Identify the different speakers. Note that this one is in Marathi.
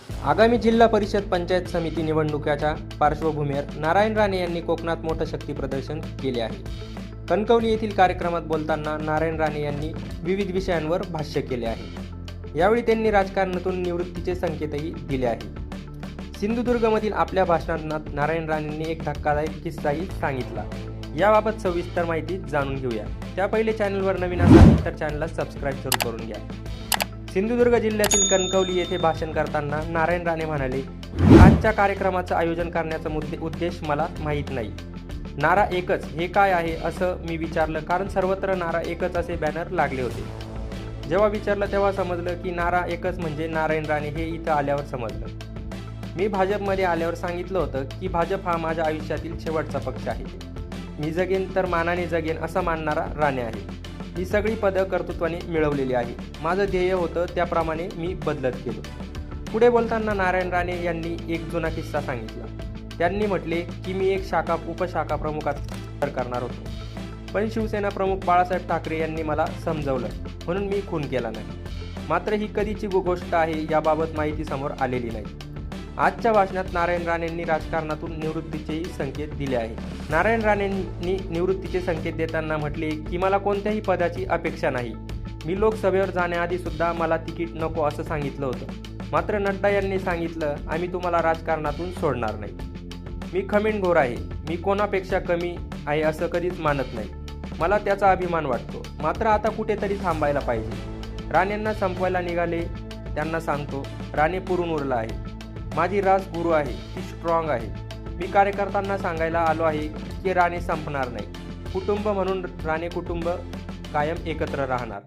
Speaker 1: आगामी जिल्हा परिषद पंचायत समिती निवडणुकाच्या पार्श्वभूमीवर नारायण राणे यांनी कोकणात मोठं शक्ती प्रदर्शन केले आहे। कणकवली येथील कार्यक्रमात बोलताना नारायण राणे यांनी विविध विषयांवर भाष्य केले आहे। यावेळी त्यांनी राजकारणातून निवृत्तीचे संकेतही दिले आहे। सिंधुदुर्गमधील आपल्या भाषणात नारायण राणेंनी एक धक्कादायक किस्साही सांगितला। याबाबत सविस्तर माहिती जाणून घेऊया। त्या पहिले चॅनलवर नवीन असाल तर चॅनलला सबस्क्राईब जरूर करून घ्या। सिंधुदुर्ग जिल्ह्यातील कणकवली येथे भाषण करताना नारायण राणे म्हणाले, आजच्या कार्यक्रमाचं आयोजन करण्याचा उद्देश मला माहीत नाही। नारा एकच हे काय आहे असं मी विचारलं, कारण सर्वत्र नारा एकच असे बॅनर लागले होते। जेव्हा विचारलं तेव्हा समजलं की नारा एकच म्हणजे नारायण राणे हे इथं आल्यावर समजलं। मी भाजपमध्ये आल्यावर सांगितलं होतं की भाजप हा माझ्या आयुष्यातील शेवटचा पक्ष आहे। मी जगेन तर मानाने जगेन असं मानणारा राणे आहे। ही सगळी पदं कर्तृत्वाने मिळवलेली आहे। माझं ध्येय होतं त्याप्रमाणे मी बदलत गेलो। पुढे बोलताना नारायण राणे यांनी एक जुना किस्सा सांगितला। त्यांनी म्हटले की मी एक उपशाखा प्रमुखात करणार होतो, पण शिवसेना प्रमुख बाळासाहेब ठाकरे यांनी मला समजवलं म्हणून मी खून केला नाही। मात्र ही कधीची गोष्ट आहे याबाबत माहिती समोर आलेली नाही। आजच्या भाषणात नारायण राणेंनी राजकारणातून निवृत्तीचेही संकेत दिले आहे। नारायण राणेंनी निवृत्तीचे संकेत देताना म्हटले की मला कोणत्याही पदाची अपेक्षा नाही। मी लोकसभेवर जाण्याआधी सुद्धा मला तिकीट नको असं सांगितलं होतं। मात्र नड्डा यांनी सांगितलं आम्ही तुम्हाला राजकारणातून सोडणार नाही। मी खमीणघोर आहे, मी कोणापेक्षा कमी आहे असं कधीच मानत नाही। मला त्याचा अभिमान वाटतो। मात्र आता कुठेतरी थांबायला पाहिजे। राणेंना संपवायला निघाले त्यांना सांगतो, राणे पुरून उरला आहे। माझी रास गुरु आहे, ती स्ट्रॉंग आहे। मी कार्यकर्त्यांना सांगायला आलो आहे की राणे संपणार नाही। कुटुंब म्हणून राणे कुटुंब कायम एकत्र राहणार।